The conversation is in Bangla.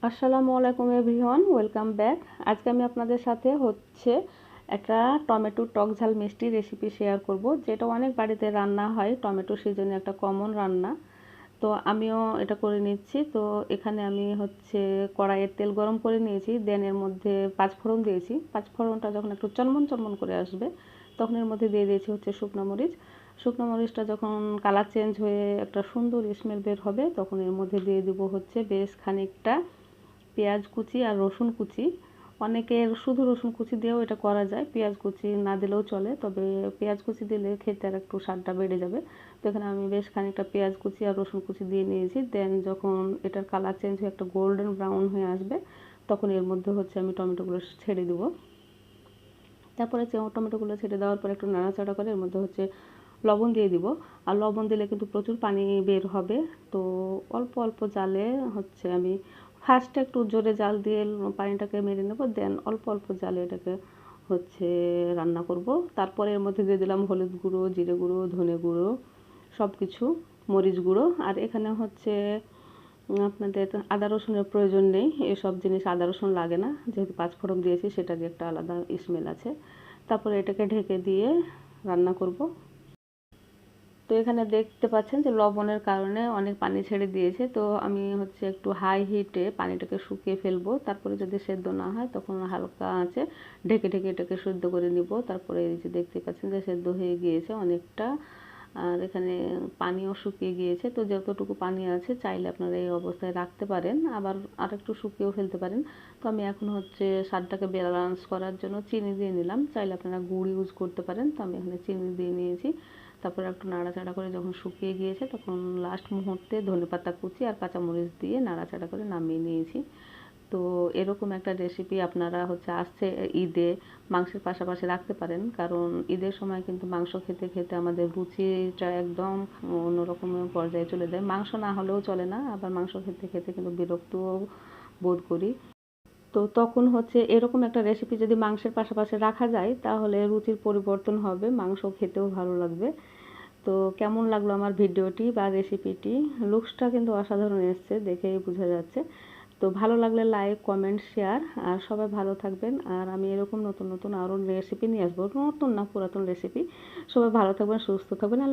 আসসালামু আলাইকুম এভরিওয়ান, ওয়েলকাম ব্যাক। আজকে আমি আপনাদের সাথে একটা টমেটো টক ঝাল মিষ্টি রেসিপি শেয়ার করব, যেটা অনেক বাড়িতে রান্না হয়। টমেটো সিজনে একটা কমন রান্না, তো আমিও এটা করে নিচ্ছি। তো এখানে আমি কড়াইয়ে তেল গরম করে নিয়েছি, দেন এর মধ্যে পাঁচফোড়ন দিয়েছি। পাঁচফোড়নটা যখন একটু চলমন চলমন করে আসবে, তখন এর মধ্যে দিয়ে দিয়েছি শুকনো মরিচ। শুকনো মরিচটা যখন কালার চেঞ্জ হয়ে একটা সুন্দর স্মেল বের হবে, তখন এর মধ্যে দিয়ে দিব বেশ খানিকটা পেঁয়াজ কুচি আর রসুন কুচি। অনেকের শুধু রসুন কুচি দিয়েও এটা করা যায়, পেঁয়াজ কুচি না দিলেও চলে, তবে পেঁয়াজ কুচি দিলে খেতে আর একটু স্বাদটা বেড়ে যাবে। তো এখানে আমি বেশ খানিকটা পেঁয়াজ কুচি আর রসুন কুচি দিয়ে নিয়েছি। দেন যখন এটার কালার চেঞ্জ হয়ে একটা গোল্ডেন ব্রাউন হয়ে আসবে, তখন এর মধ্যে আমি টমেটোগুলো ছেড়ে দেবো। তারপরে টমেটোগুলো ছেড়ে দেওয়ার পর একটু নাড়াচাড়া করে এর মধ্যে লবণ দিয়ে দিব। আর লবণ দিলে কিন্তু প্রচুর পানি বের হবে। তো অল্প অল্প জালে আমি ফার্স্টে একটু জোরে জাল দিয়ে পানিটাকে মেরে নেব, দেন অল্প অল্প জালে এটাকে রান্না করব। তারপরে এর মধ্যে দিয়ে দিলাম হলুদ গুঁড়ো, জিরে গুঁড়ো, ধনে গুঁড়ো, সব কিছু, মরিচ গুঁড়ো। আর এখানে আপনাদের আদা রসুনের প্রয়োজন নেই, এসব জিনিস আদা রসুন লাগে না, যেহেতু পাঁচফোড়ন দিয়েছি সেটারই একটা আলাদা স্মেল আছে। তারপরে এটাকে ঢেকে দিয়ে রান্না করব। তো এখানে দেখতে পাচ্ছেন যে লবণের কারণে অনেক পানি ছেড়ে দিয়েছে। তো আমি একটু হাই হিটে পানিটাকে শুকিয়ে ফেলবো। তারপরে যদি সেদ্ধ না হয়, তখন হালকা আঁচে ঢেকে ঢেকে এটাকে সেদ্ধ করে নিব। তারপরে এই যে দেখতে পাচ্ছেন যে সেদ্ধ হয়ে গিয়েছে অনেকটা, আর এখানে পানিও শুকিয়ে গিয়েছে। তো যতটুকু পানি আছে চাইলে আপনারা এই অবস্থায় রাখতে পারেন, আবার আরেকটু শুকিয়েও ফেলতে পারেন। তো আমি এখন স্বাদটাকে ব্যালেন্স করার জন্য চিনি দিয়ে নিলাম, চাইলে আপনারা গুড় ইউজ করতে পারেন। তো আমি এখানে চিনি দিয়ে নিয়েছি। তারপরে একটু নাড়াচাড়া করে যখন শুকিয়ে গিয়েছে, তখন লাস্ট মুহূর্তে ধনেপাতা কুচি আর কাঁচামরিচ দিয়ে নাড়াচাড়া করে নামিয়ে নিয়েছি। তো এরকম একটা রেসিপি আপনারা আসছে ঈদে মাংসের পাশাপাশি রাখতে পারেন, কারণ ঈদের সময় কিন্তু মাংস খেতে খেতে আমাদের রুচিটা একদম অন্যরকমের পর্যায়ে চলে যায়। মাংস না হলেও চলে না, আবার মাংস খেতে খেতে কিন্তু বিরক্তও বোধ করি। তো তখন এরকম একটা রেসিপি যদি মাংসের পাশাপাশি রাখা যায়, তাহলে রুচির পরিবর্তন হবে, মাংস খেতেও ভালো লাগবে। তো কেমন লাগলো আমার ভিডিওটি বা রেসিপিটি? লুকসটা কিন্তু অসাধারণ এসছে, দেখেই বোঝা যাচ্ছে। তো ভালো লাগলে লাইক, কমেন্ট, শেয়ার। আর সবাই ভালো থাকবেন। আর আমি এরকম নতুন নতুন আরও রেসিপি নিয়ে আসবো, নতুন না পুরাতন রেসিপি। সবাই ভালো থাকবেন, সুস্থ থাকবেন। আল্লাহ।